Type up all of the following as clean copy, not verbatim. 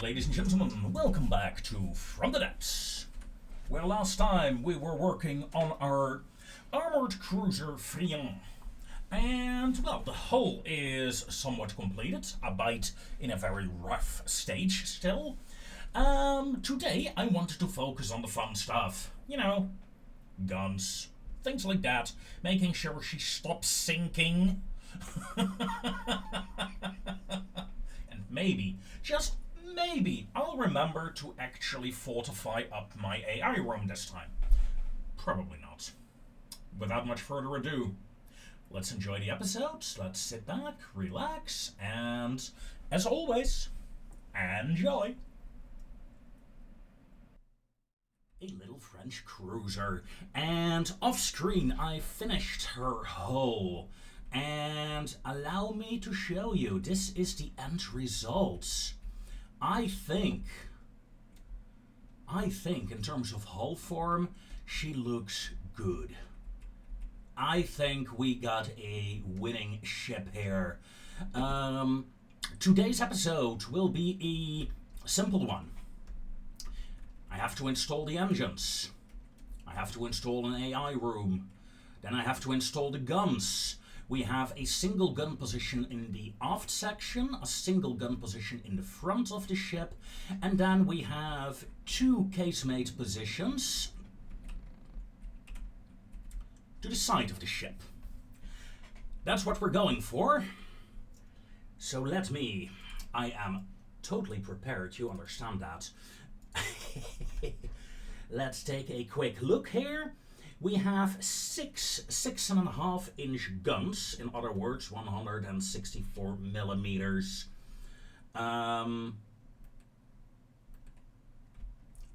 Ladies and gentlemen, welcome back to From the Depths, where last time we were working on our armored cruiser Friant. And, well, the hull is somewhat completed, albeit in a very rough stage still. Today I wanted to focus on the fun stuff. You know, guns, things like that, making sure she stops sinking. And maybe, just maybe, I'll remember to actually fortify up my AI room this time. Probably not. Without much further ado, let's enjoy the episode, let's sit back, relax, and, as always, enjoy. A little French cruiser, and off screen I finished her hull. And allow me to show you, this is the end result. I think in terms of hull form, she looks good. I think we got a winning ship here. Today's episode will be a simple one. I have to install the engines. I have to install an AI room. Then I have to install the guns. We have a single gun position in the aft section, a single gun position in the front of the ship, and then we have two casemate positions to the side of the ship. That's what we're going for. So I am totally prepared, you understand that. Let's take a quick look here. We have six 6.5-inch guns, in other words, 164 millimeters. 2,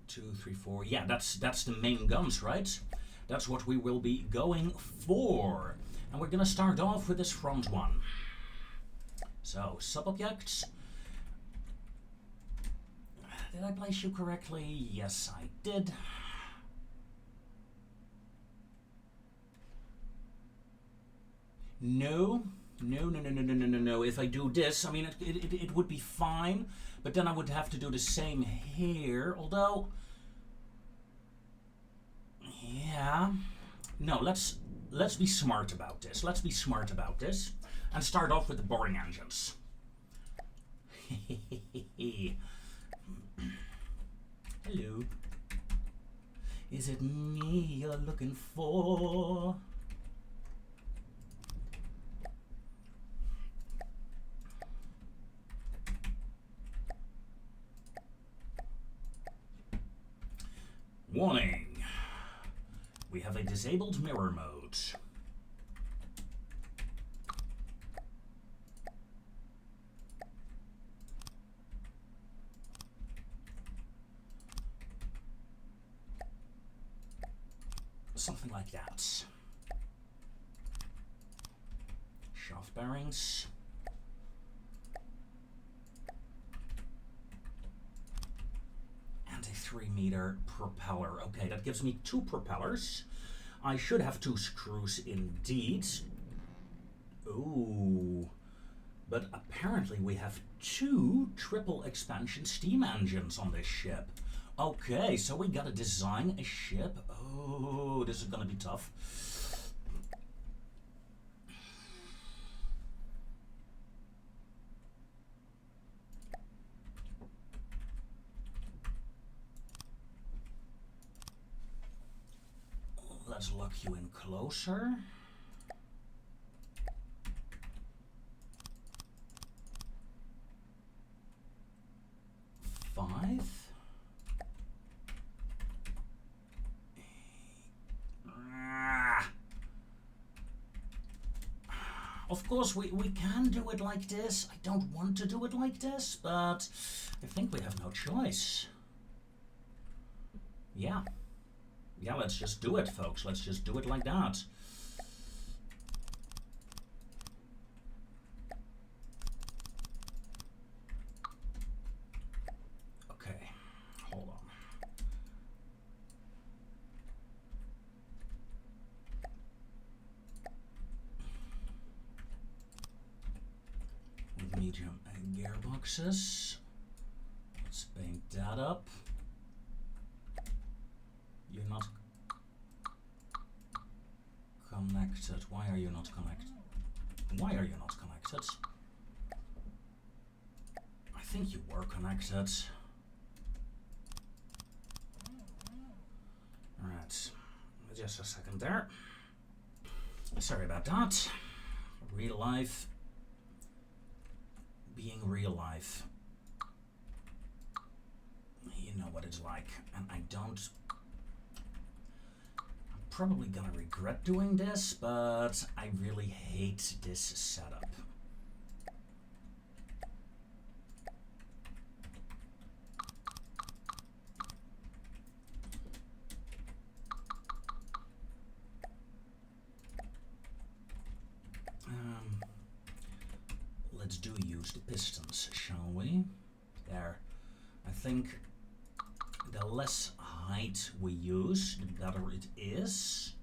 3, 4. Yeah, that's the main guns, right? That's what we will be going for. And we're gonna start off with this front one. So, sub-objects. Did I place you correctly? Yes, I did. No. If I do this, I mean, it would be fine, but then I would have to do the same here, although, yeah. No, let's be smart about this. Let's be smart about this and start off with the boring engines. Hello. Is it me you're looking for? Warning. We have a disabled mirror mode. Something like that. Shaft bearings. And a 3-meter propeller. Okay, that gives me 2 propellers. I should have 2 screws indeed. Ooh. But apparently we have 2 triple expansion steam engines on this ship. Okay, so we gotta design a ship. Oh, this is gonna be tough. Let's lock you in closer. Five. Of course, we can do it like this. I don't want to do it like this, but I think we have no choice. Yeah. Yeah, let's just do it, folks. Let's just do it like that. Okay, hold on. Medium gearboxes. Let's up. You're not connected. Why are you not connected? Why are you not connected? I think you were connected. Alright, just a second there. Sorry about that. Real life being real life. You know what it's like, and I don't... I'm probably gonna regret doing this, but I really hate this setup. Let's use the pistons, shall we? There. I think the less height we use, the better it is.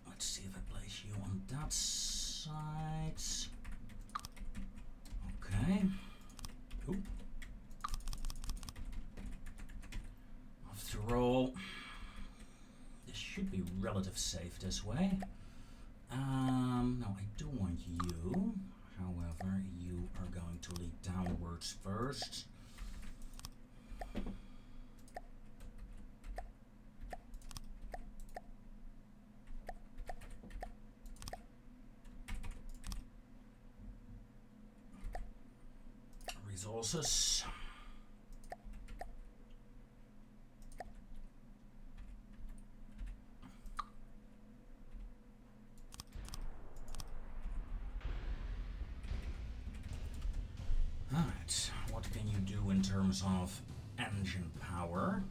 Let's see if I place you on that side. Okay. Ooh. After all, this should be relative safe this way. No, I do want you. However, you are going to lead downwards first. Resources. Alright, what can you do in terms of engine power?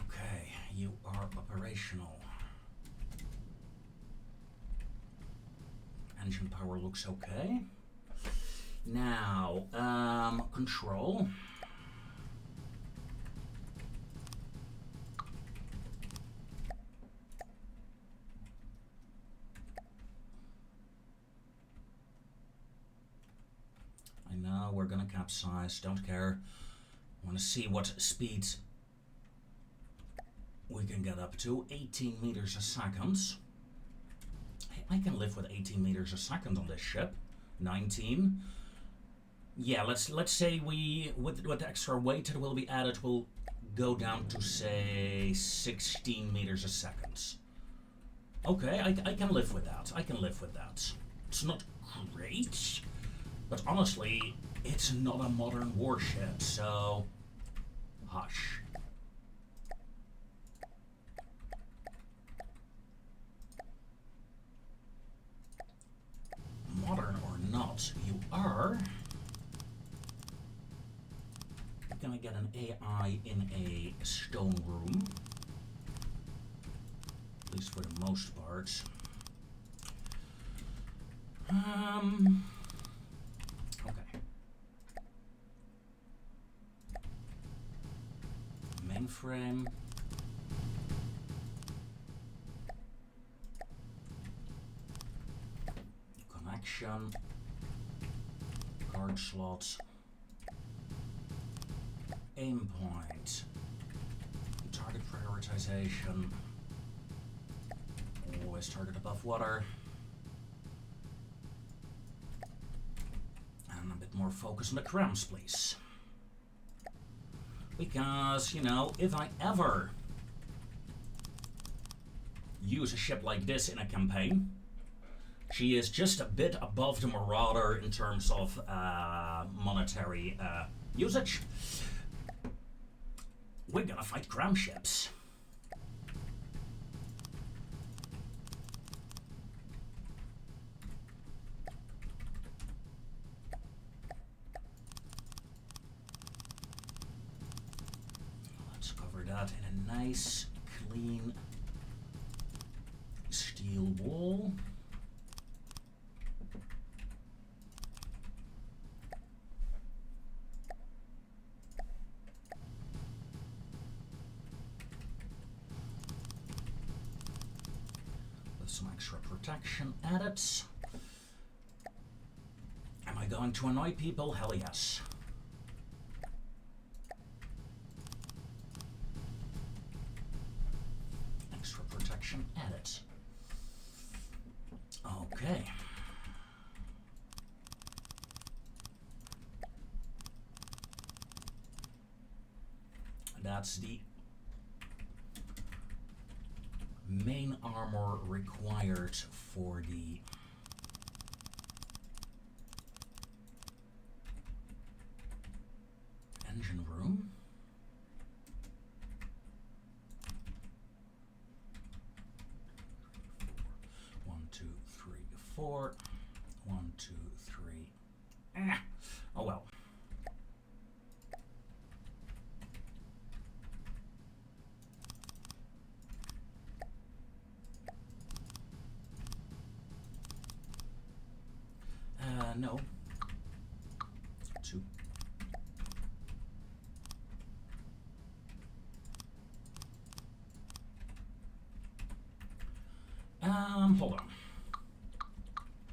Okay, you are operational. Engine power looks okay. Now, control. I know we're gonna capsize, don't care. I want to see what speed we can get up to. 18 meters a second. I can live with 18 meters a second on this ship. 19. Yeah, let's say we with the extra weight that will be added will go down to say 16 meters a second. Okay, I can live with that. I can live with that. It's not great, but honestly, it's not a modern warship, so hush. Modern or not, you are gonna get an AI in a stone room, at least for the most part. Okay. Mainframe. Connection. Card slots. Aim point. Target prioritization. Always target above water. And a bit more focus on the crams, please. Because, you know, if I ever use a ship like this in a campaign, she is just a bit above the Marauder in terms of monetary usage. We're gonna fight cram ships. Let's cover that in a nice, clean steel wall. With some extra protection added. Am I going to annoy people? Hell yes. Extra protection added. Okay. That's the main armor required for the engine room. One, two, three, four. 1, 2, 3. Oh well. No. 2. Hold on.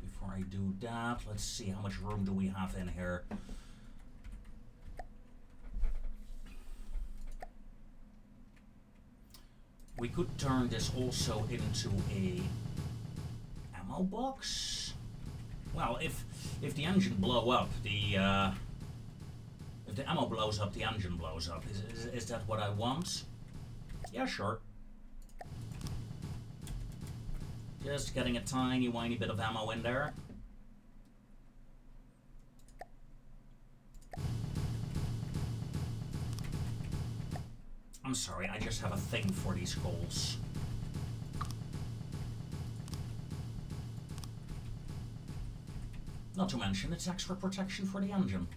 Before I do that, let's see how much room do we have in here. We could turn this also into a ammo box. Well, if the engine blow up, if the ammo blows up, the engine blows up. Is that what I want? Yeah, sure. Just getting a tiny, whiny bit of ammo in there. I'm sorry, I just have a thing for these holes. Not to mention, it's extra protection for the engine.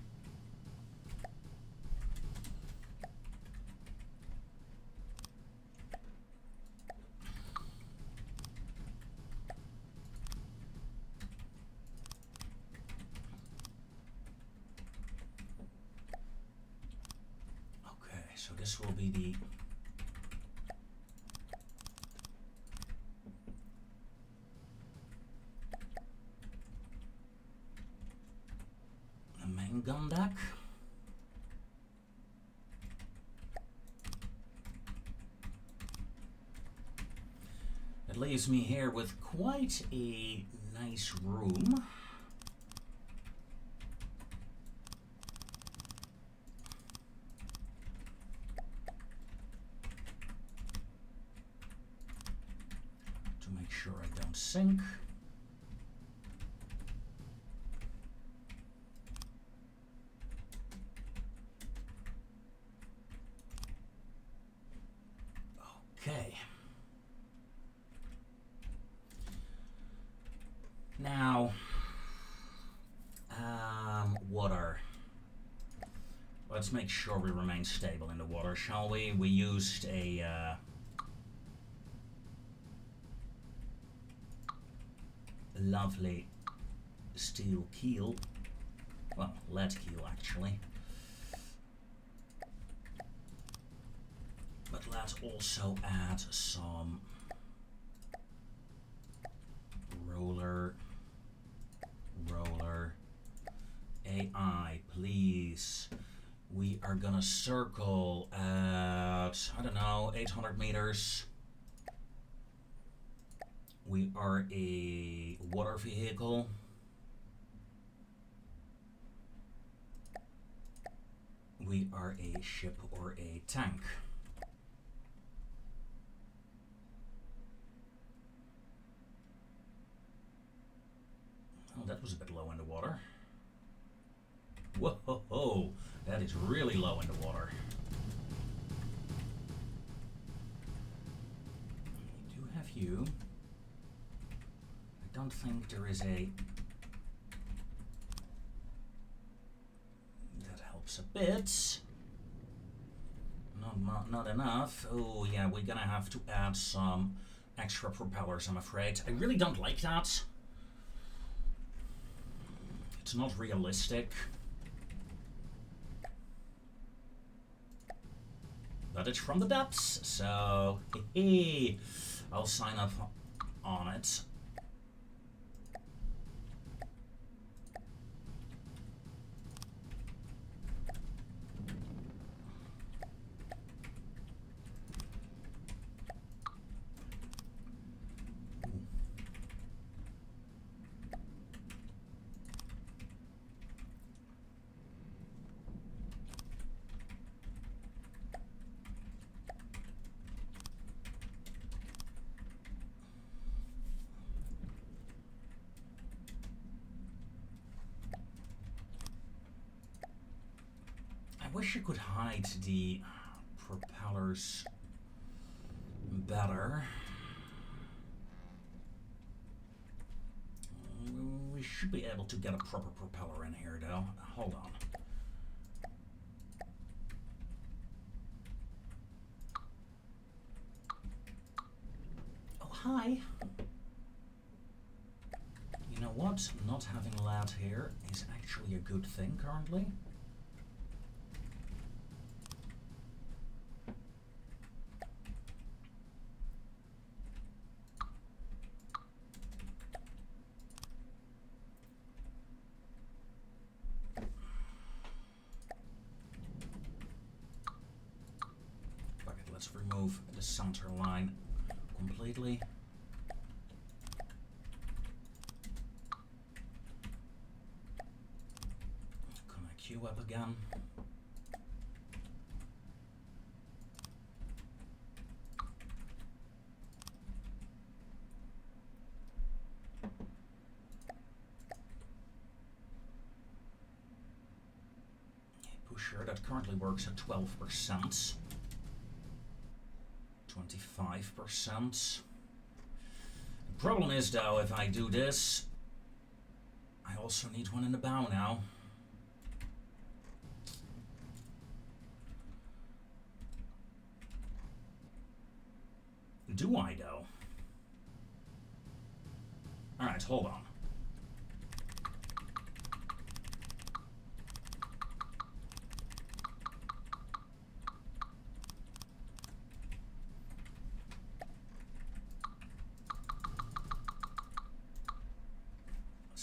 Okay, so this will be the main gun deck. It leaves me here with quite a nice room. To make sure I don't sink. Okay. Now, water. Let's make sure we remain stable in the water, shall we? We used a lovely steel keel. Well, lead keel, actually. But let's also add some roller. AI, please. We are gonna circle at, I don't know, 800 meters. We are a water vehicle. We are a ship or a tank. Oh, that was a bit low in the water. Whoa, that is really low in the water. We do have you. I don't think there is a... That helps a bit. Not not enough. Oh yeah, we're gonna have to add some extra propellers, I'm afraid. I really don't like that. It's not realistic. But it's from the depths, so hey, I'll sign up on it. I wish you could hide the propellers better. We should be able to get a proper propeller in here, though. Hold on. Oh, hi. You know what? Not having lad here is actually a good thing currently. Let's remove the center line completely. Connect you up again. Pusher that currently works at 12%. 25%. The problem is, though, if I do this, I also need one in the bow now. Do I, though? Alright, hold on.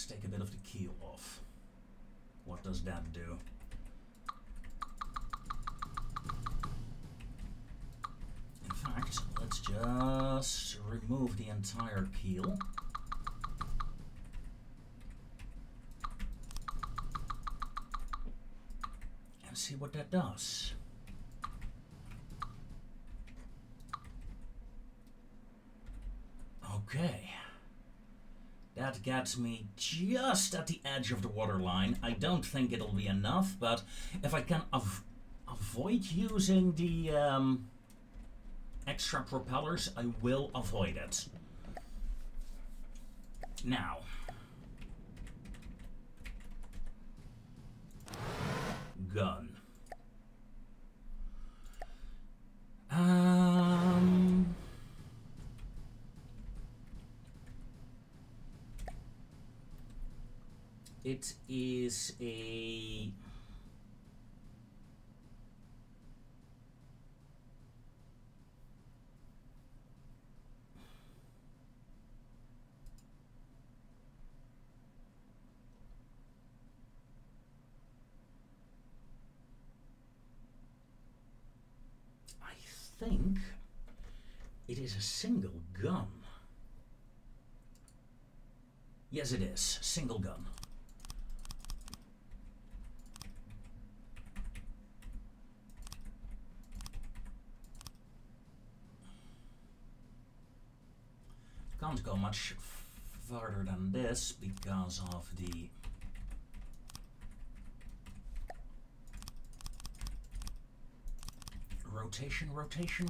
Take a bit of the keel off. What does that do? In fact, let's just remove the entire keel. And see what that does. Okay. That gets me just at the edge of the waterline. I don't think it'll be enough, but if I can avoid using the extra propellers, I will avoid it. Now, gun. It is a I think it is a single gun. Yes, it is. Single gun. Can't go much further than this because of the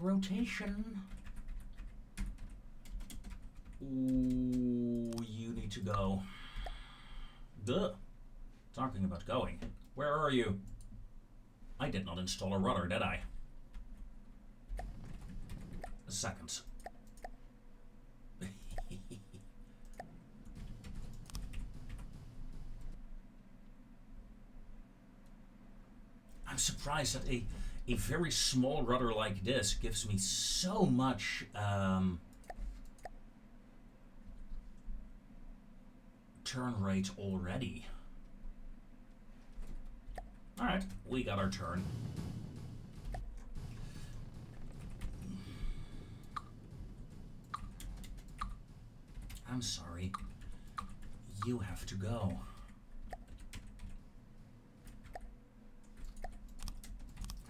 rotation. Ooh, you need to go. Duh. Talking about going. Where are you? I did not install a rudder, did I? second. I'm surprised that a very small rudder like this gives me so much turn rate already. Alright, we got our turn. I'm sorry. You have to go.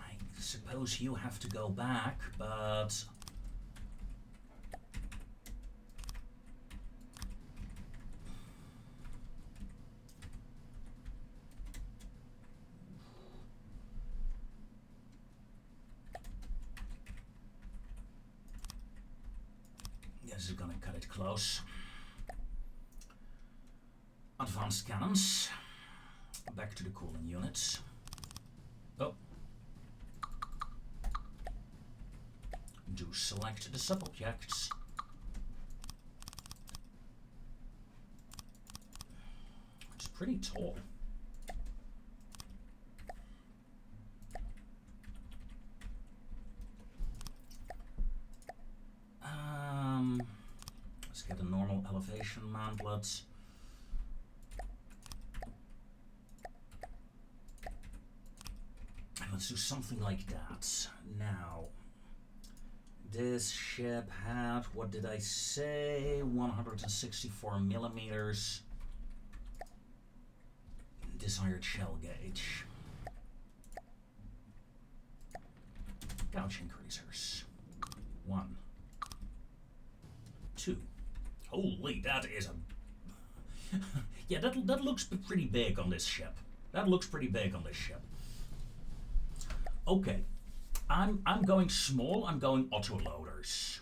I suppose you have to go back, but... this is gonna cut it close. Advanced cannons. Back to the cooling units. Oh. Do select the sub-objects. It's pretty tall. Let's get a normal elevation mantlet. Let's do something like that. Now, this ship had, what did I say, 164 millimeters desired shell gauge. Gouge increasers. 1, 2. Holy, that is a... yeah, that looks pretty big on this ship. That looks pretty big on this ship. Okay, I'm going small, I'm going autoloaders.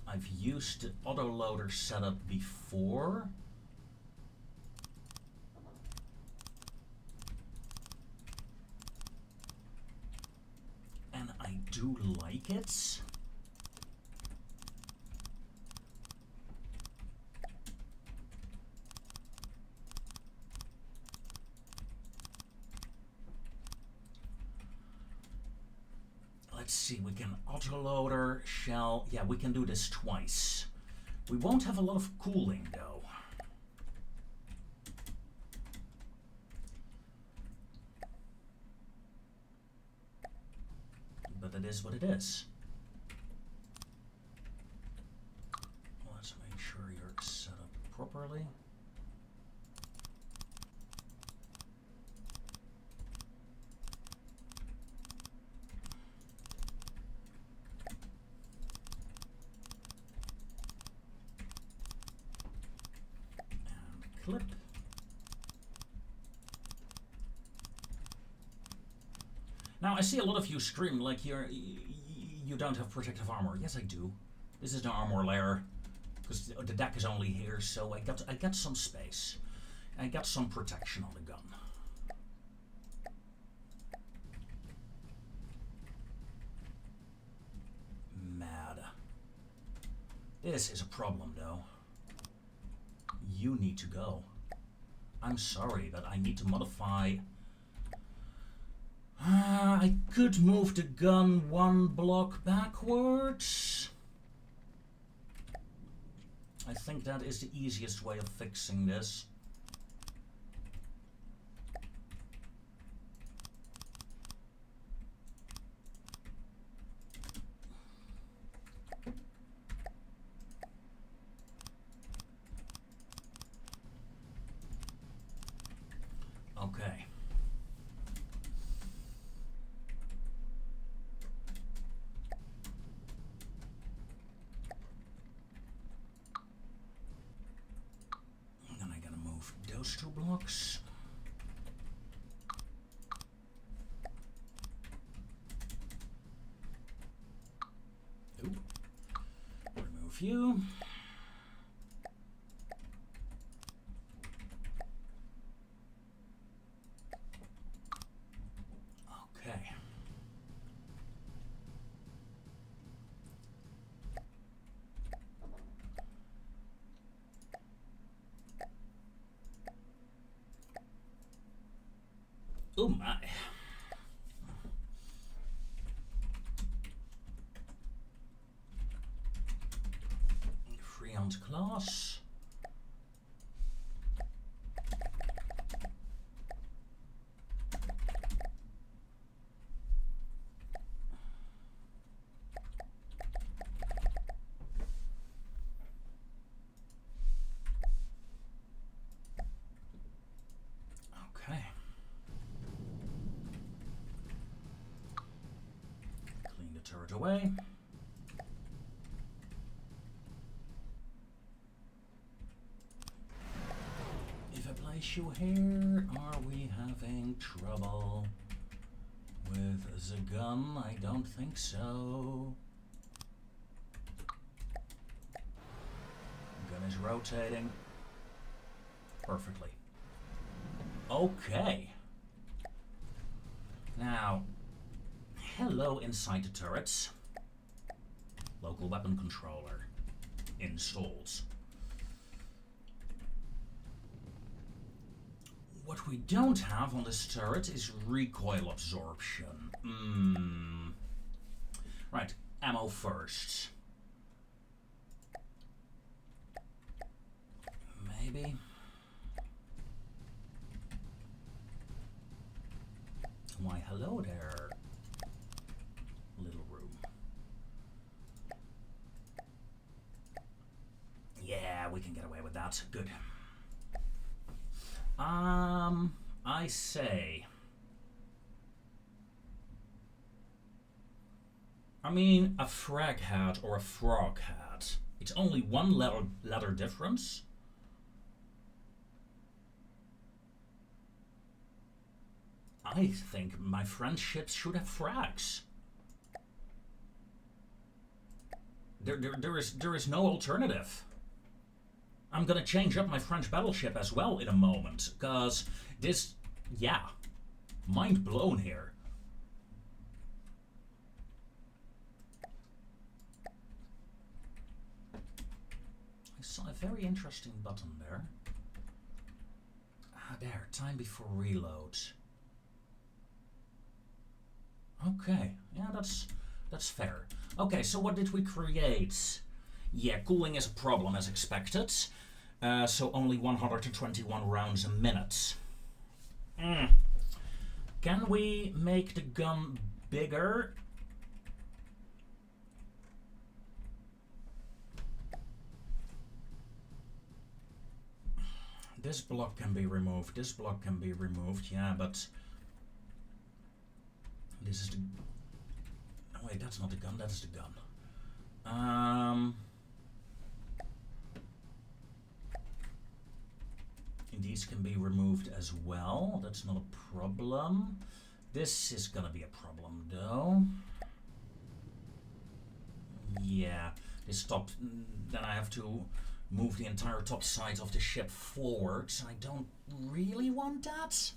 I've used the autoloader setup before. And I do like it. Let's see, we can autoloader, shell. Yeah, we can do this twice. We won't have a lot of cooling though. But it is what it is. Let's make sure you're set up properly. Clip. Now I see a lot of you scream like you don't have protective armor. Yes, I do. This is the armor layer because the deck is only here, so I got some space. I got some protection on the gun. Mad. This is a problem, though. You need to go. I'm sorry, but I need to modify. I could move the gun 1 block backwards. I think that is the easiest way of fixing this. Okay. Then I gotta move those 2 blocks. Oop. Remove you. Okay. Oh my. Friant class. Okay. Clean the turret away. If I place you here, are we having trouble with the gun? I don't think so. Gun is rotating perfectly. Okay. Now, hello inside the turrets. Local weapon controller installed. What we don't have on this turret is recoil absorption. Right, ammo first. Maybe. Why, hello there, little room. Yeah, we can get away with that. Good. I say. I mean, a frag hat or a frog hat. It's only one letter difference. I think my French ships should have frags. There is no alternative. I'm gonna change up my French battleship as well in a moment, because this, yeah, mind blown here. I saw a very interesting button there. Ah, there, time before reload. Okay, yeah, that's fair. Okay, so what did we create? Yeah, cooling is a problem as expected. So only 121 rounds a minute. Can we make the gun bigger? This block can be removed, this block can be removed, yeah, but this is the... No, wait, that's not the gun, that's the gun. These can be removed as well, that's not a problem. This is gonna be a problem though. Yeah, this top, then I have to move the entire top side of the ship forward. I don't really want that.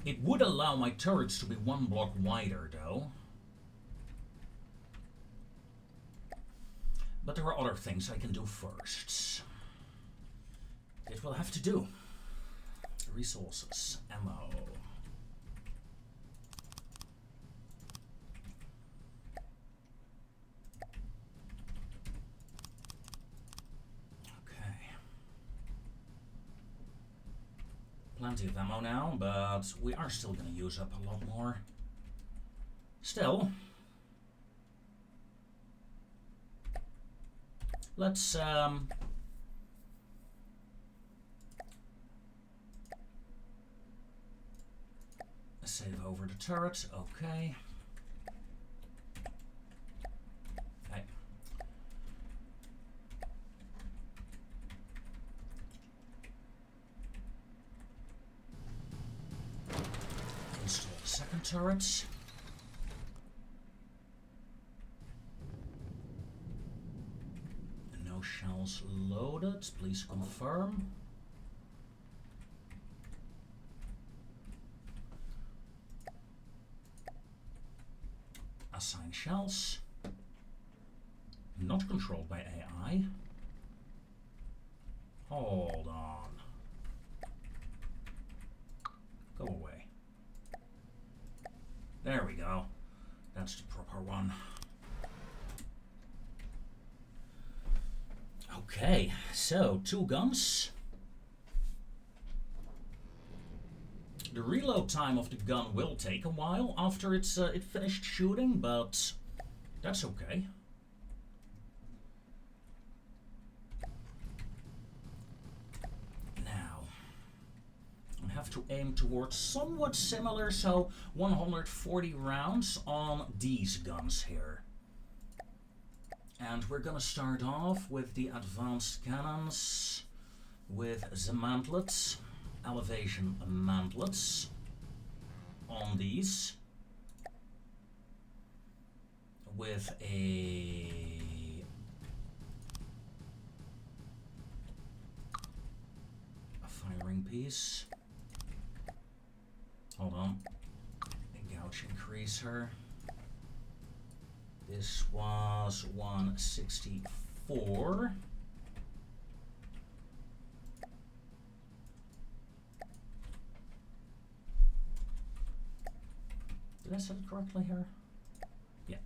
It would allow my turrets to be one block wider though. But there are other things I can do first. It will have to do. Resources, ammo. Okay. Plenty of ammo now, but we are still going to use up a lot more. Still. Let's save over the turret, okay. Okay. Install the second turret. No shells loaded, please confirm. Assign shells. Not controlled by AI. Hold on. There we go. That's the proper one. Okay, so 2 guns. The reload time of the gun will take a while after it finished shooting, but that's okay. Now, I have to aim towards somewhat similar, so 140 rounds on these guns here. And we're gonna start off with the advanced cannons with the mantlets, elevation mantlets on these with a firing piece. Hold on. Gouge increaser. This was 164. Did I set it correctly here? Yeah.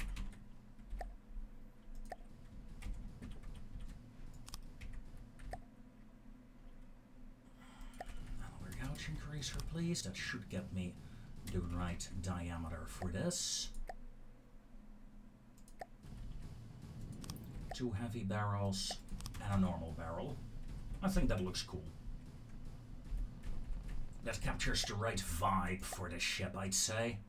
Another gouge increaser, please. That should get me the right diameter for this. 2 heavy barrels and a normal barrel. I think that looks cool. That captures the right vibe for this ship, I'd say.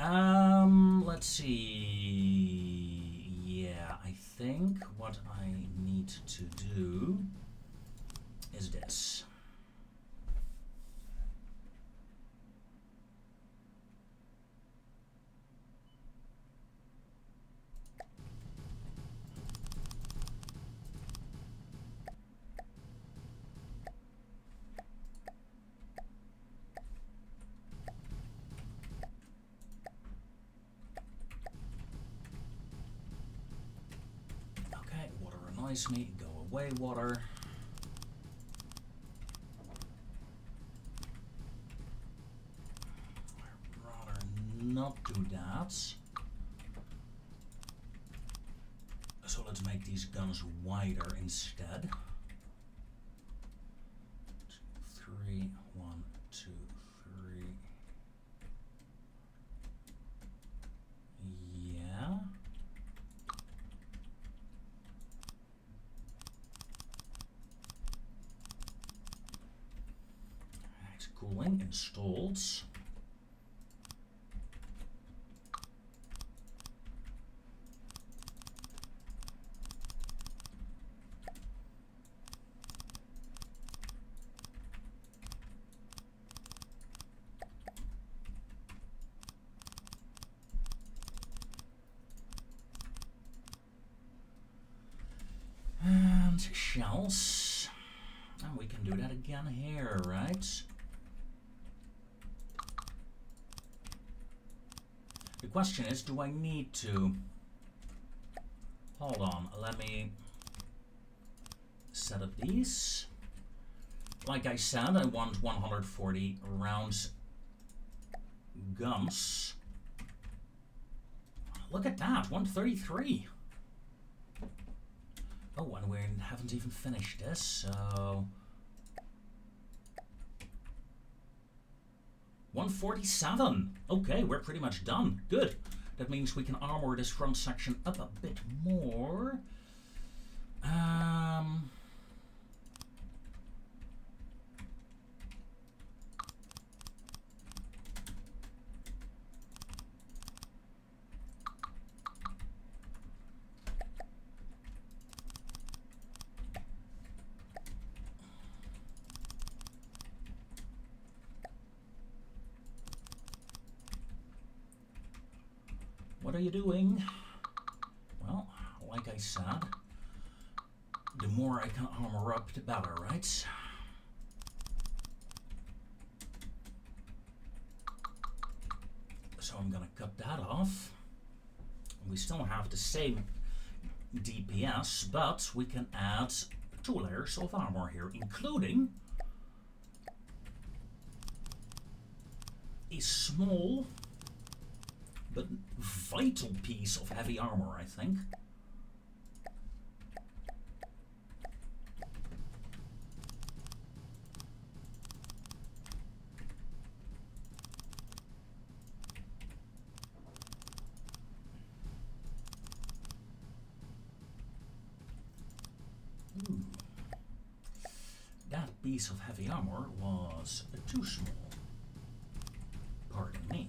Let's see. Yeah, I think what I need to do is this. Me, go away, water. I'd rather not do that. So let's make these guns wider instead. 3, 1, 2, 3. Yeah. Cooling installed. And shells. And we can do that again here, right? The question is, do I need to... Hold on, let me set up these. Like I said, I want 140 rounds guns. Look at that, 133. Oh, and we haven't even finished this, so... 147. Okay, we're pretty much done. Good. That means we can armor this front section up a bit more. What are you doing? Well, like I said, the more I can armor up, the better, right? So I'm gonna cut that off. We still have the same DPS, but we can add 2 layers of armor here, including a small but vital piece of heavy armor, I think. Ooh. That piece of heavy armor was too small. Pardon me.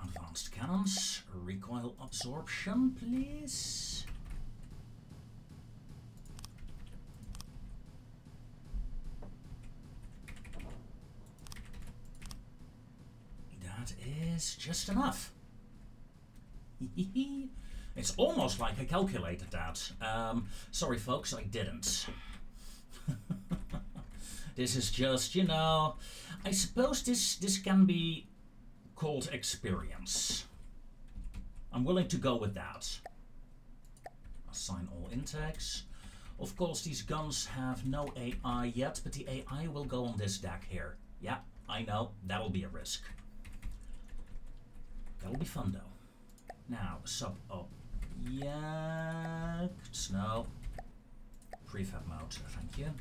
Advanced cannons, recoil absorption, please. That is just enough. It's almost like I calculated that. Sorry folks, I didn't. This is just, you know, I suppose this can be called experience. I'm willing to go with that. Assign all intakes. Of course, these guns have no AI yet, but the AI will go on this deck here. Yeah, I know, that'll be a risk. That'll be fun though. Now, sub-objects, no. Prefab mode, thank you.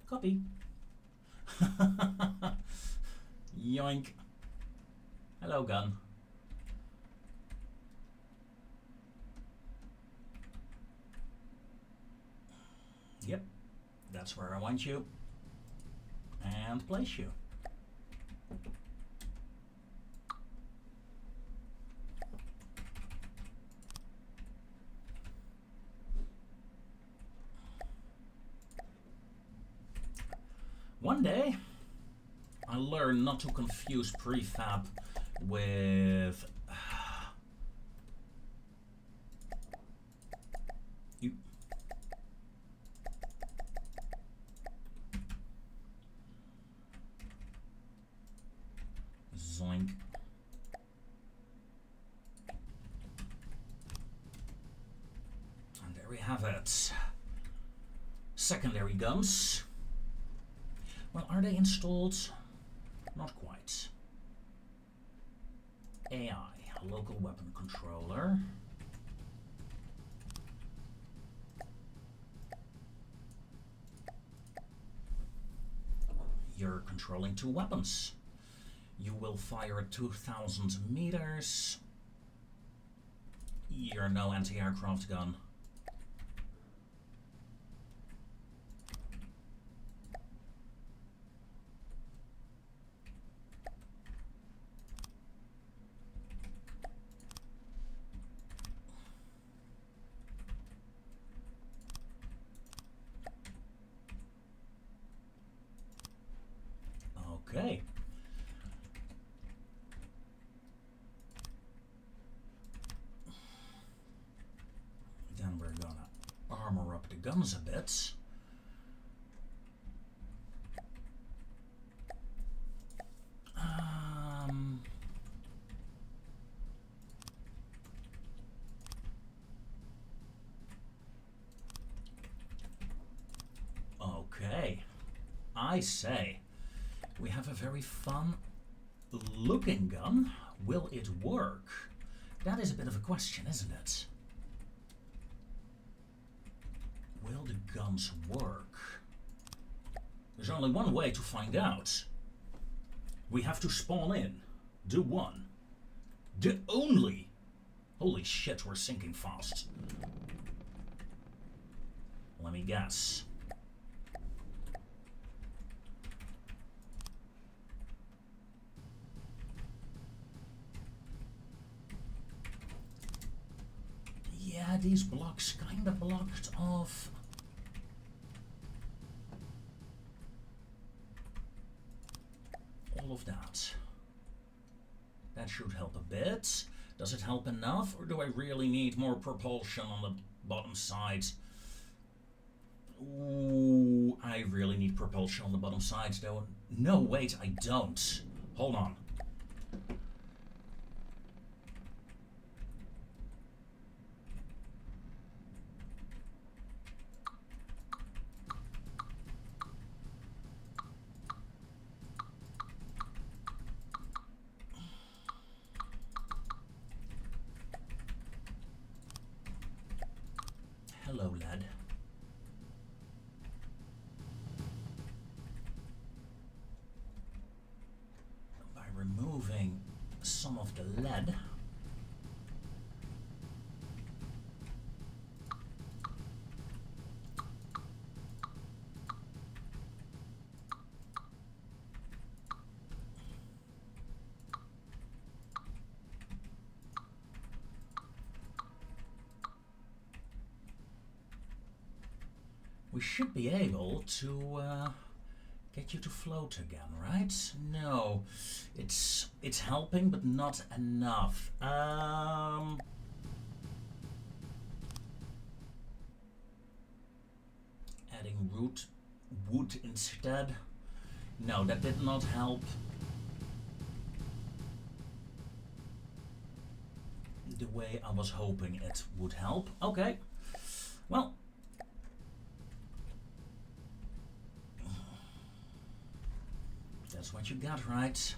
Copy. Yoink. Hello, gun. Yep, that's where I want you. And place you. One day, I learned not to confuse prefab with Zoink. And there we have it. Secondary guns. Well, are they installed? Not quite. AI, local weapon controller. You're controlling two weapons. You will fire at 2,000 meters. You're no anti-aircraft gun. Okay. Then we're gonna armor up the guns a bit. Okay. I say, we have a very fun looking gun. Will it work? That is a bit of a question, isn't it? Will the guns work? There's only one way to find out. We have to spawn in. Do one. The only. Holy shit, we're sinking fast. Let me guess. Yeah, these blocks kind of blocked off. All of that. That should help a bit. Does it help enough, or do I really need more propulsion on the bottom sides? Ooh, I really need propulsion on the bottom sides, though. No, wait, I don't. Hold on. Hello, lead. By removing some of the lead, we should be able to get you to float again, right? No, it's helping, but not enough. Adding wood instead. No, that did not help. The way I was hoping it would help. Okay, well. That's what you got, right?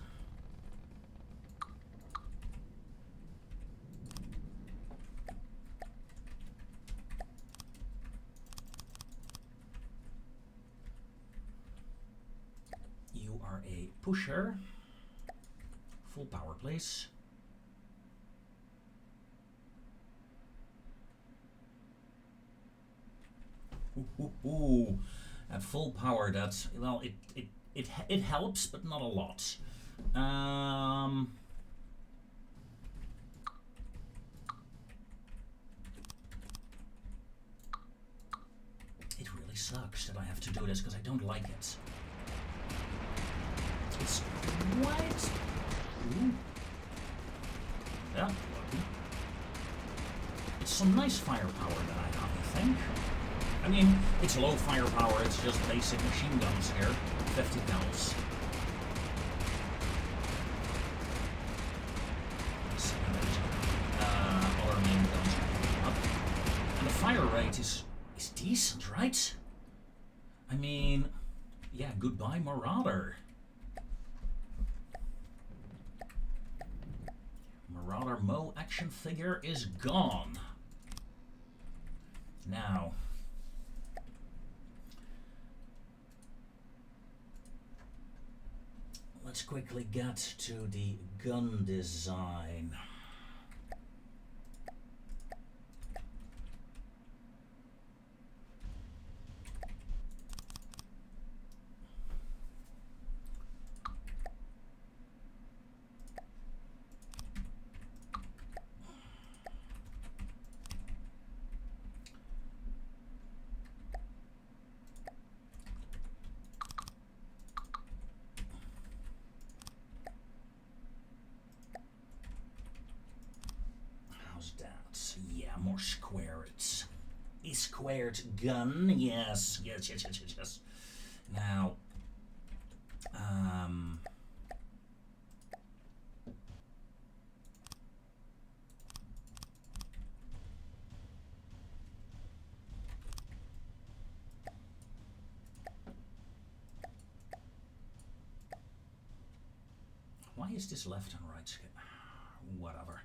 You are a pusher. Full power, please. Ooh. At full power, that's, well, it helps, but not a lot. It really sucks that I have to do this because I don't like it. It's quite... Ooh. Yeah, lucky. It's some nice firepower that I have, I think. I mean, it's low firepower, it's just basic machine guns here. 50 cals. Other main guns are coming up. And the fire rate is decent, right? I mean, yeah, goodbye Marauder. Marauder Mo action figure is gone. Now, let's quickly get to the gun design. Yeah, more squared. A squared gun, yes. Now, why is this left and right skip? Whatever.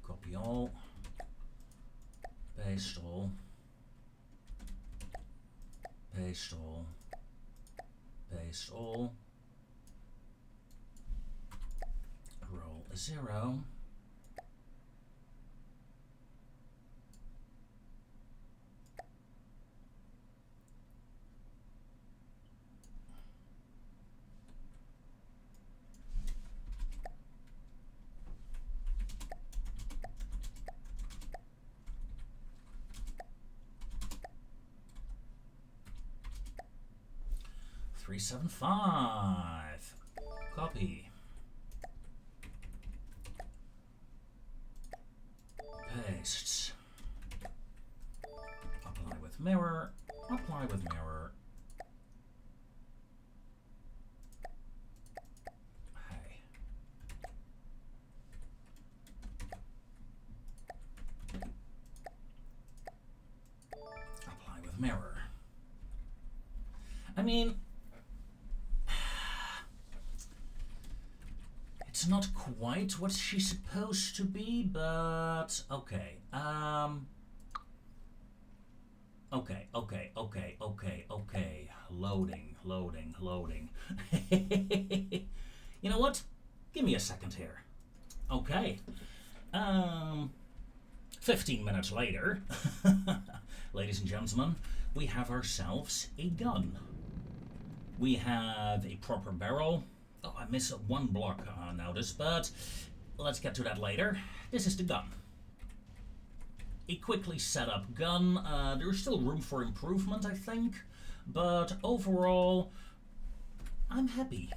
Copy all. Paste all. Paste all. Paste all. Roll a 0. 375. Copy. Paste. Apply with mirror. Apply with mirror. Hey. Apply with mirror. I mean, it's not quite what she's supposed to be, but okay. Okay. Loading. You know what? Give me a second here. Okay. 15 minutes later, ladies and gentlemen, we have ourselves a gun. We have a proper barrel. Oh, I missed one block notice, but let's get to that later. This is the gun. A quickly set up gun. There's still room for improvement, I think, but overall, I'm happy.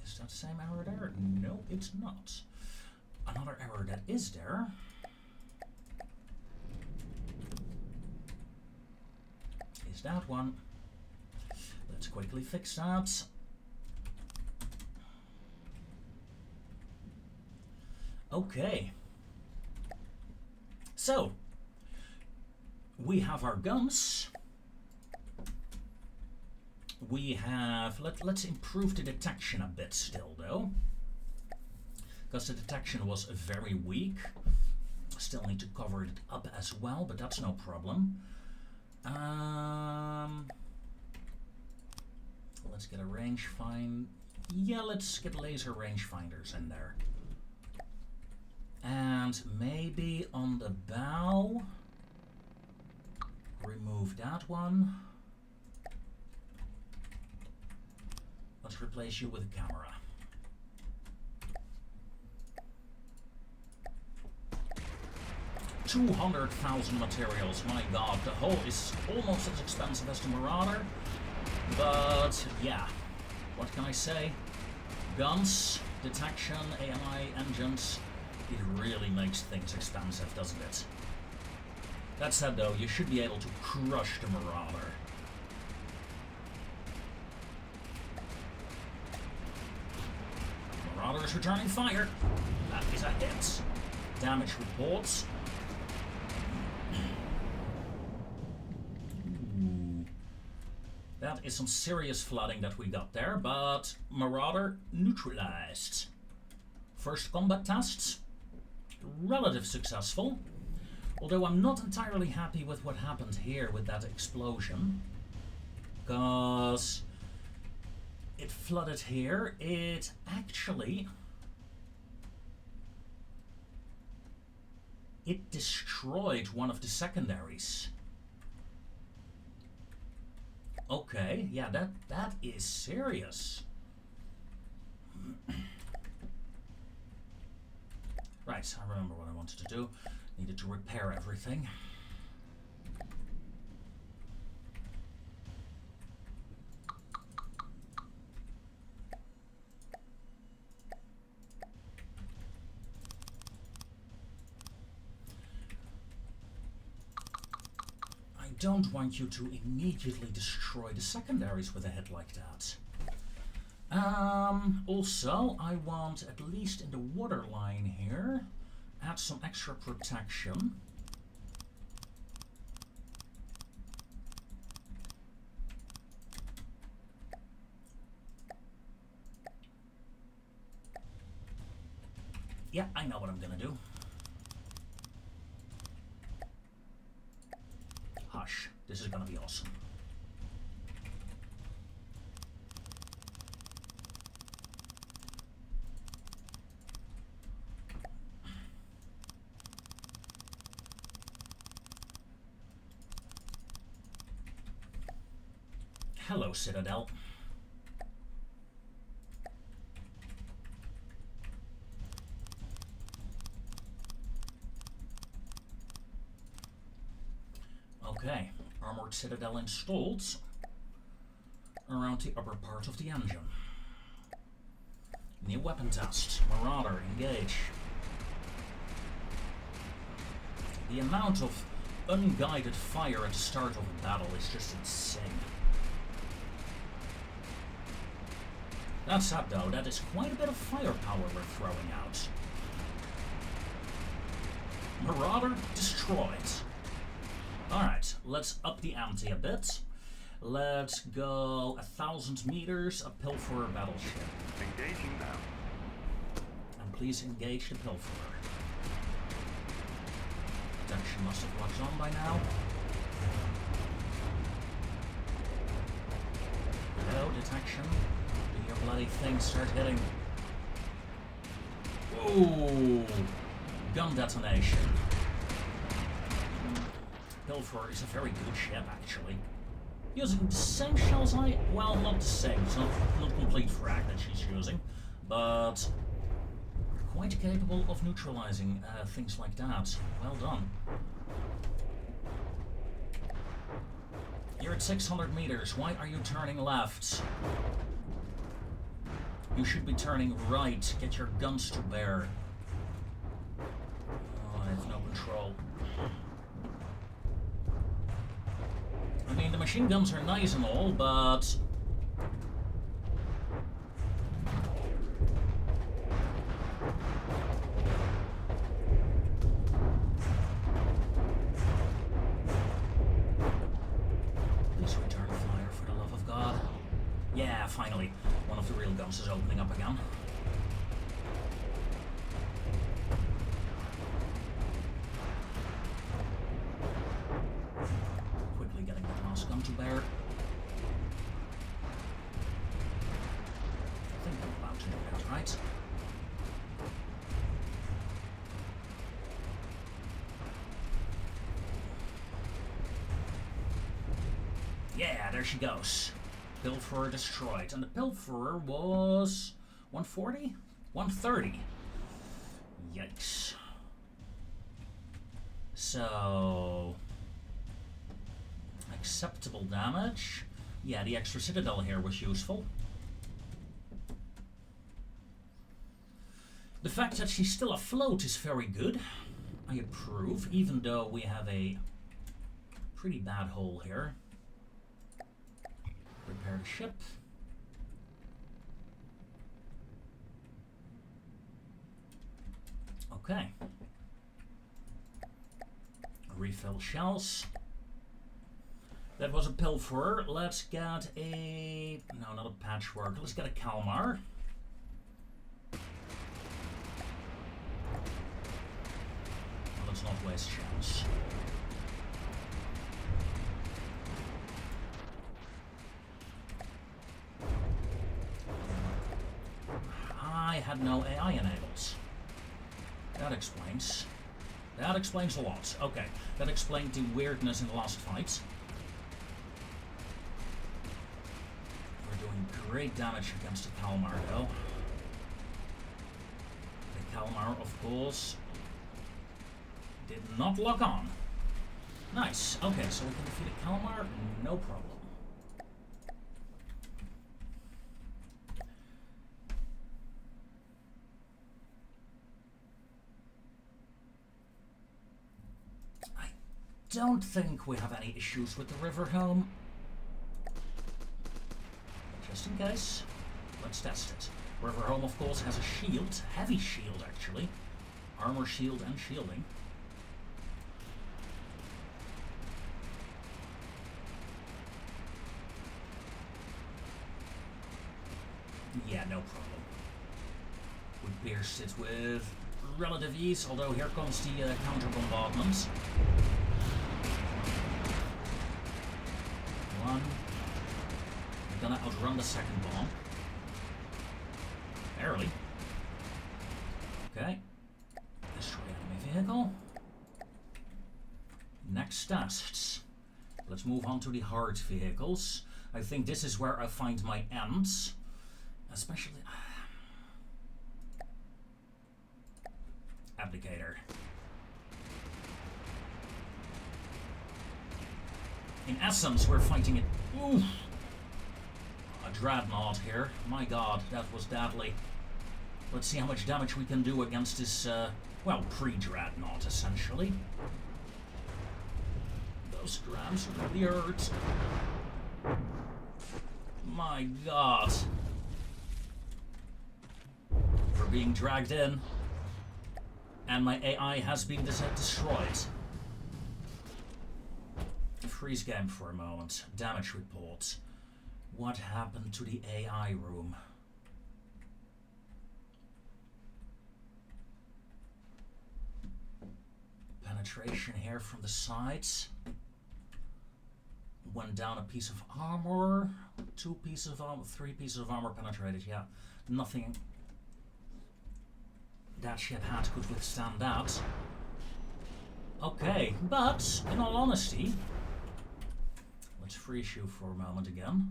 Is that the same error there? No, it's not. Another error that is there. Is that one. Let's quickly fix that. Okay. So, we have our guns. We have, let's improve the detection a bit still though. Because the detection was very weak. Still need to cover it up as well, but that's no problem. Let's get a rangefinder. Yeah, let's get laser rangefinders in there. And maybe on the bow, remove that one. Let's replace you with a camera. $200,000 materials, my god, the hull is almost as expensive as the Marauder, but yeah, what can I say? Guns, detection, AMI engines, it really makes things expensive, doesn't it? That said though, you should be able to crush the Marauder. Marauder is returning fire. That is a hit. Damage reports. That is some serious flooding that we got there, but Marauder neutralized. First combat tests, relatively successful. Although I'm not entirely happy with what happened here with that explosion. Because it flooded here, it actually... it destroyed one of the secondaries. Okay, yeah, that is serious. Right, I remember what I wanted to do. Needed to repair everything. I don't want you to immediately destroy the secondaries with a hit like that. Also, I want, at least in the water line here, add some extra protection. Yeah, I know what I'm gonna do. Hush, this is gonna be awesome. Hello, Citadel. Okay, armored citadel installed around the upper part of the engine. New weapon test. Marauder, engage. The amount of unguided fire at the start of a battle is just insane. That said though, that is quite a bit of firepower we're throwing out. Marauder destroyed. Alright, let's up the ante a bit. Let's go 1,000 meters, a Pilferer battleship. Engaging now. And please engage the Pilferer. Detection must have locked on by now. Hello, detection. Do your bloody thing start hitting. Ooh! Gun detonation. Pilferer is a very good ship, actually. Using the same shells well, not the same, it's not complete frag that she's using, but quite capable of neutralizing things like that. Well done. You're at 600 meters, why are you turning left? You should be turning right, get your guns to bear. Oh, I have no control. I mean, the machine guns are nice and all, but... Please return fire, for the love of God. Yeah, finally. One of the real guns is opening up again. Gun to bear. I think I'm allowed to do that, right? Yeah, there she goes. Pilferer destroyed. And the Pilferer was 140? 130. Yikes. So... acceptable damage. Yeah, the extra citadel here was useful. The fact that she's still afloat is very good. I approve, even though we have a pretty bad hole here. Repair the ship. Okay. Refill shells. That was a Pilferer. Let's get a... no, not a Patchwork. Let's get a Kalmar. Let's not waste shells. I had no AI enabled. That explains. That explains a lot. Okay, that explained the weirdness in the last fight. Great damage against the Kalmar, though. The Kalmar, of course, did not lock on. Nice. Okay, so we can defeat a Kalmar, no problem. I don't think we have any issues with the river home. Just in case, let's test it. River Home, of course, has a shield, heavy shield actually, armor shield and shielding. Yeah, no problem. We pierced it with relative ease, although here comes the counter bombardment. One. Gonna outrun the second bomb. Barely. Okay. Destroy enemy vehicle. Next tests. Let's move on to the hard vehicles. I think this is where I find my ends. Especially... Abdicator. In essence, we're fighting it. Oof. A dreadnought here. My god, that was deadly. Let's see how much damage we can do against this, well, pre-dreadnought, essentially. Those grabs really hurt. My god. We're being dragged in. And my AI has been destroyed. Freeze game for a moment. Damage report. What happened to the AI room? Penetration here from the sides. Went down a piece of armor. 2 pieces of armor. 3 pieces of armor penetrated. Yeah, nothing that ship had could withstand that. Okay, but in all honesty, let's freeze you for a moment again.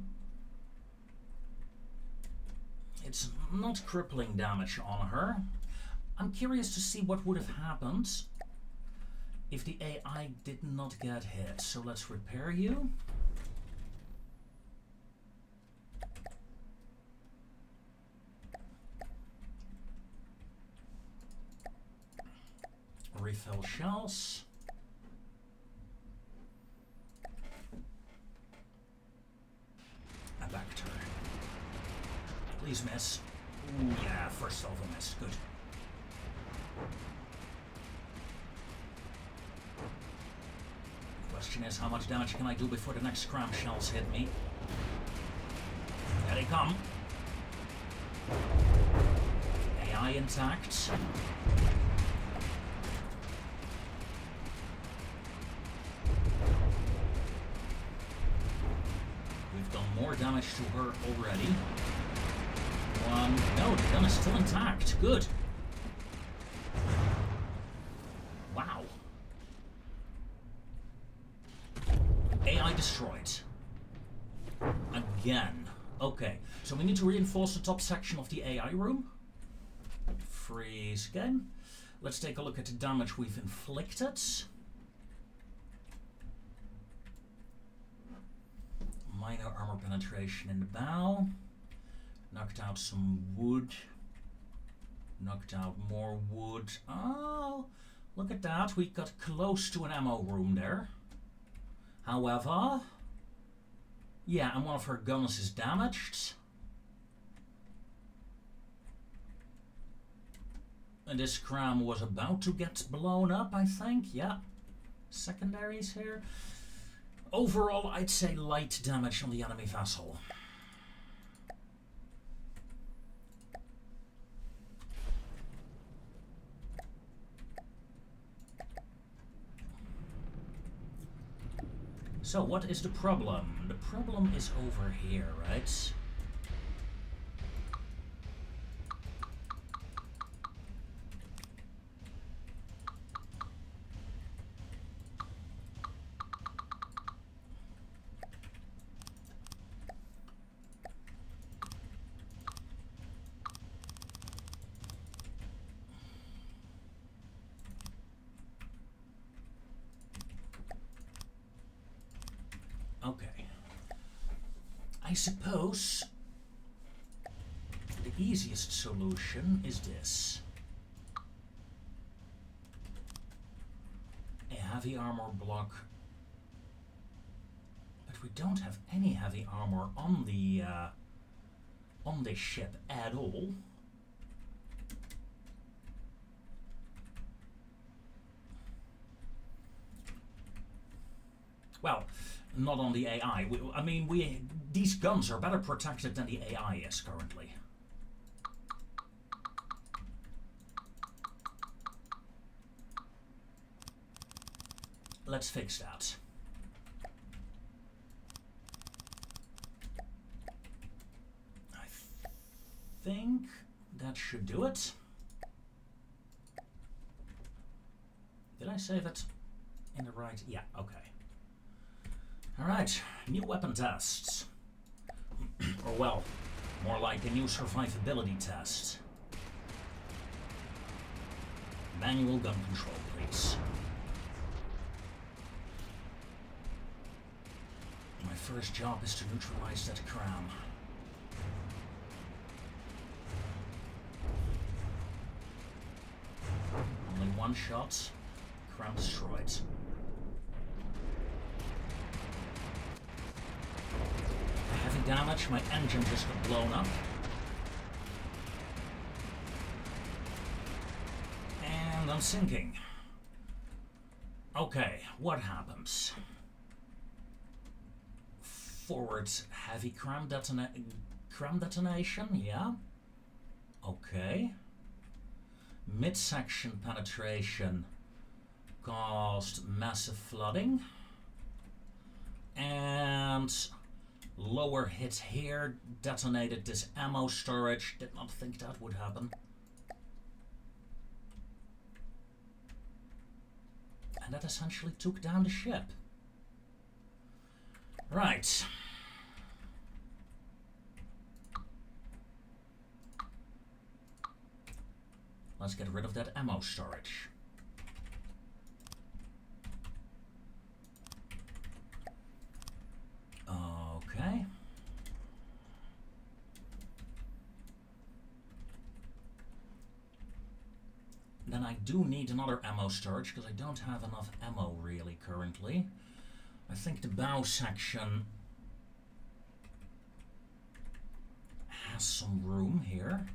It's not crippling damage on her. I'm curious to see what would have happened if the AI did not get hit. So let's repair you. Refill shells. A vector. Please miss. Ooh, yeah, first of a miss. Good. Question is, how much damage can I do before the next cram shells hit me? There they come. AI intact. We've done more damage to her already. No, the gun is still intact. Good. Wow. AI destroyed. Again. Okay, so we need to reinforce the top section of the AI room. Freeze again. Let's take a look at the damage we've inflicted. Minor armor penetration in the bow. Knocked out some wood. Knocked out more wood. Oh, look at that. We got close to an ammo room there. However, yeah, and one of her guns is damaged. And this cram was about to get blown up, I think. Yeah. Secondaries here. Overall, I'd say light damage on the enemy vessel. So, what is the problem? The problem is over here, right? Okay. I suppose the easiest solution is this. A heavy armor block. But we don't have any heavy armor on the ship at all. Well, not on the AI. These guns are better protected than the AI is currently. Let's fix that. I think that should do it. Did I save it in the right? Yeah, okay. Alright, new weapon tests. Or well, more like a new survivability test. Manual gun control, please. first job is to neutralize that cram. Only one shot. Cram destroyed. Heavy damage, my engine just got blown up. And I'm sinking. Okay, what happens? Forward heavy cram detonation, yeah. Okay. Midsection penetration caused massive flooding. And lower hit here detonated this ammo storage. Did not think that would happen. And that essentially took down the ship. Right. Let's get rid of that ammo storage. Okay. Then I do need another ammo storage because I don't have enough ammo really currently. I think the bow section has some room here.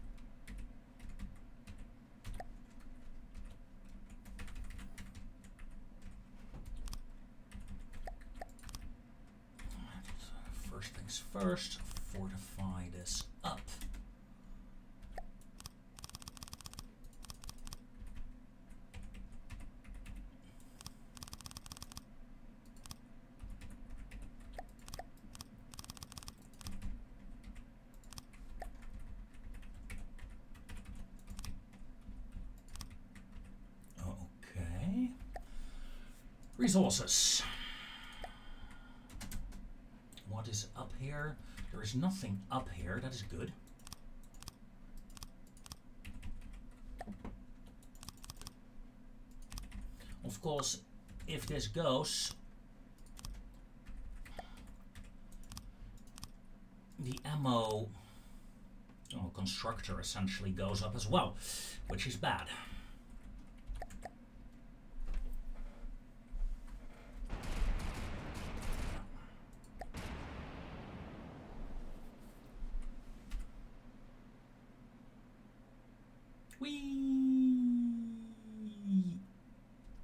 First things first, fortify this up. Okay. Resources. What is up here? There is nothing up here. That is good. Of course, if this goes, the ammo constructor essentially goes up as well, which is bad.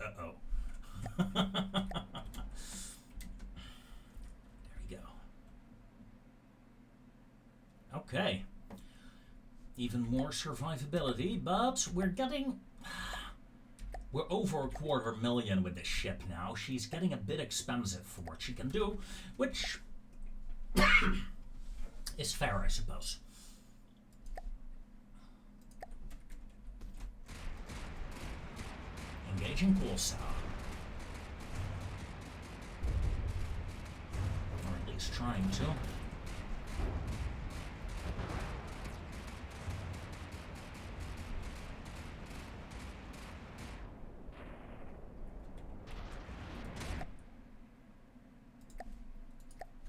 Uh-oh. There we go. Okay. Even more survivability, but we're over $250,000 with this ship now. She's getting a bit expensive for what she can do, which is fair, I suppose. Engaging pulsar. Or at least trying to.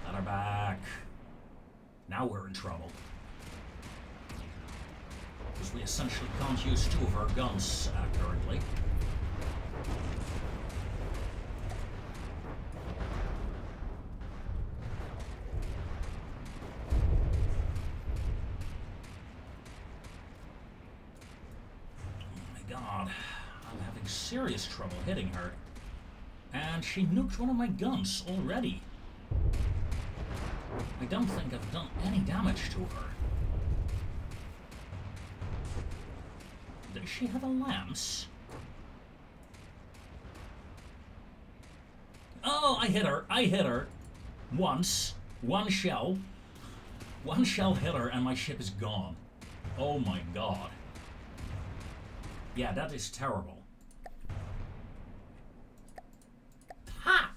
Got her back. Now we're in trouble. Because we essentially can't use two of our guns currently. God, I'm having serious trouble hitting her. And she nuked one of my guns already. I don't think I've done any damage to her. Does she have a lance? Oh, I hit her. I hit her. Once. One shell. One shell hit her and my ship is gone. Oh my god. Yeah, that is terrible. Ha!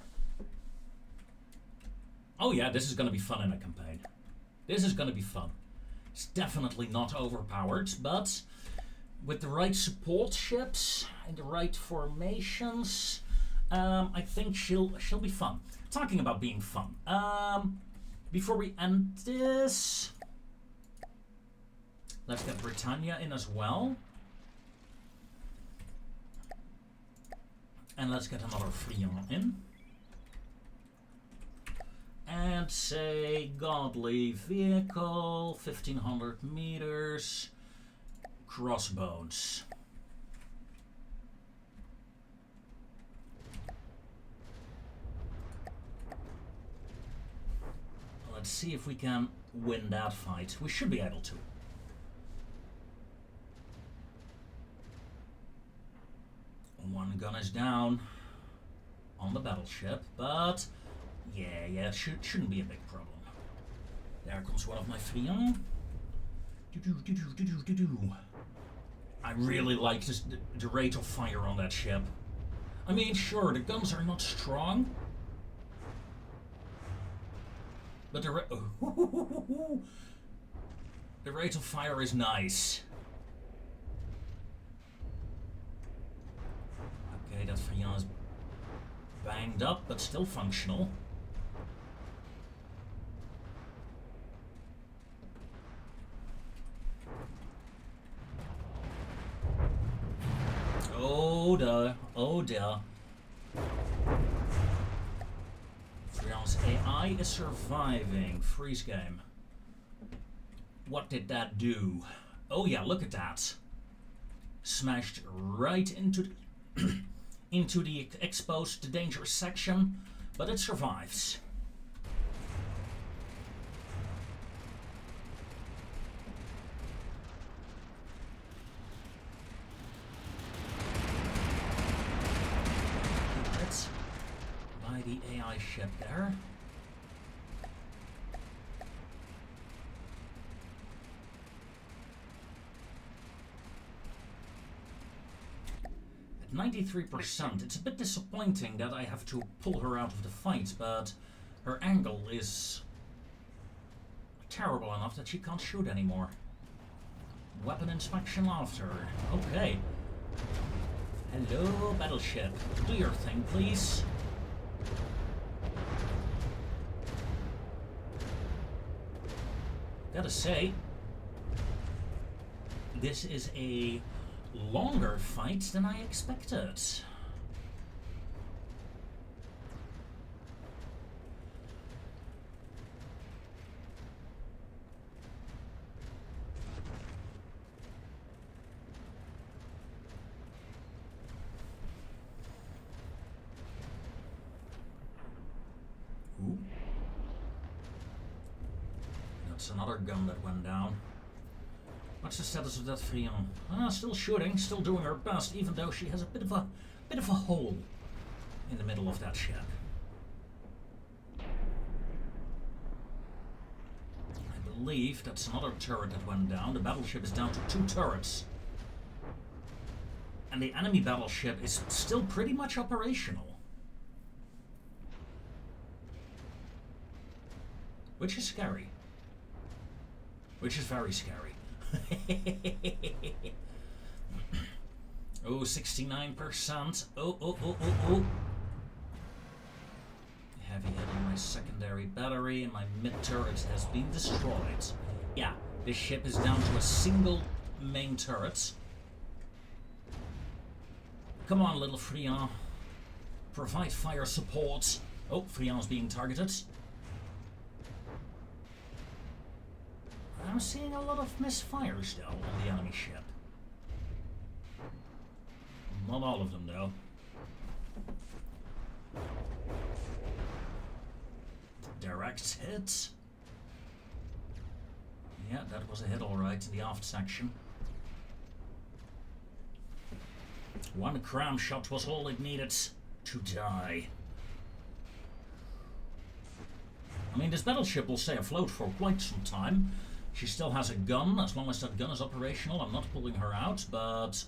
Oh yeah, this is gonna be fun in a campaign. This is gonna be fun. It's definitely not overpowered, but with the right support ships and the right formations, I think she'll be fun. Talking about being fun. Before we end this, let's get Britannia in as well. And let's get another Friant in. And say godly vehicle, 1500 meters, crossbones. Let's see if we can win that fight. We should be able to. One gun is down on the battleship, but yeah, shouldn't be a big problem. There comes one of my Friant. I really like the rate of fire on that ship. I mean, sure, the guns are not strong, but the rate of fire is nice. Okay, that Friant is banged up, but still functional. Oh dear. Friant's AI is surviving. Freeze game. What did that do? Oh yeah, look at that. Smashed right into the into the exposed dangerous section, but it survives. Hits by the AI ship there. At 93%, it's a bit disappointing that I have to pull her out of the fight, but her angle is terrible enough that she can't shoot anymore. Weapon inspection after. Okay. Hello, battleship. Do your thing, please. Gotta say, this is a longer fight than I expected. Ooh. That's another gun that went down. What's the status of that Friant? Still shooting, still doing her best, even though she has a bit of a hole in the middle of that ship. I believe that's another turret that went down. The battleship is down to 2 turrets. And the enemy battleship is still pretty much operational. Which is scary. Which is very scary. Oh, 69%. Oh. Heavy hit on my secondary battery and my mid-turret has been destroyed. Yeah, this ship is down to a single main turret. Come on, little Friant. Provide fire support. Oh, Friant's being targeted. I'm seeing a lot of misfires, though, on the enemy ship. Not all of them, though. Direct hit. Yeah, that was a hit alright in the aft section. One cram shot was all it needed to die. I mean, this battleship will stay afloat for quite some time. She still has a gun. As long as that gun is operational, I'm not pulling her out, but...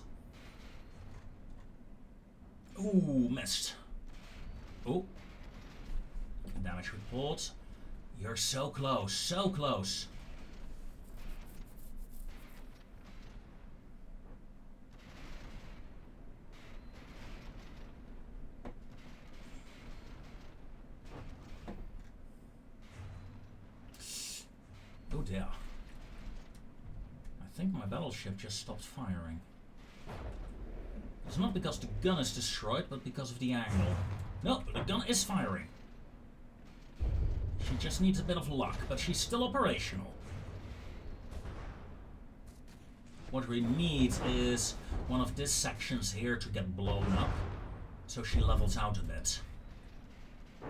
Ooh, missed. Oh. Damage report. You're so close, so close. Oh dear. I think my battleship just stopped firing. It's not because the gun is destroyed, but because of the angle. No, the gun is firing. She just needs a bit of luck, but she's still operational. What we need is one of these sections here to get blown up, so she levels out a bit. I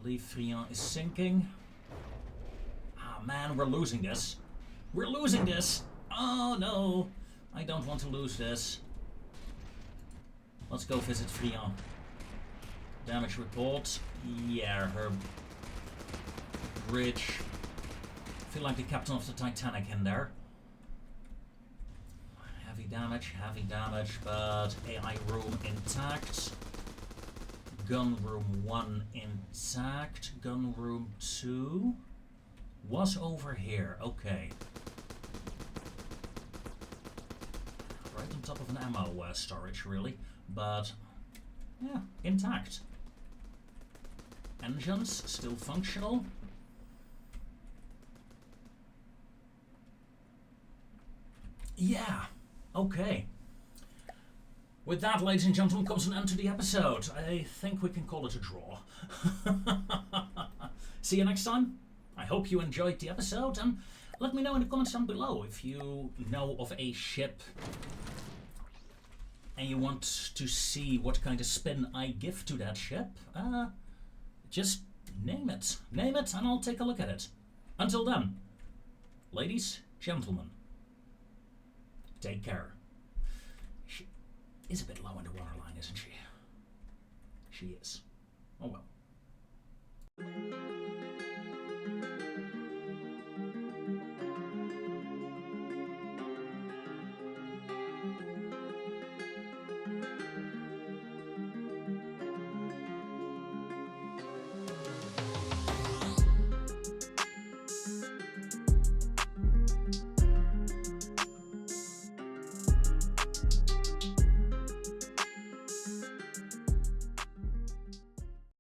believe Friant is sinking. Ah man, we're losing this. We're losing this! Oh no! I don't want to lose this. Let's go visit Friant. Damage report. Yeah, her bridge. I feel like the captain of the Titanic in there. Heavy damage, but AI room intact. Gun room 1 intact. Gun room 2 was over here. Okay. Right on top of an ammo storage, really. But, yeah, intact. Engines still functional. Yeah, okay. With that, ladies and gentlemen, comes an end to the episode. I think we can call it a draw. See you next time. I hope you enjoyed the episode, and let me know in the comments down below if you know of a ship and you want to see what kind of spin I give to that ship. Just name it. Name it, and I'll take a look at it. Until then, ladies, gentlemen, take care. She is a bit low in the waterline, isn't she? She is. Oh well.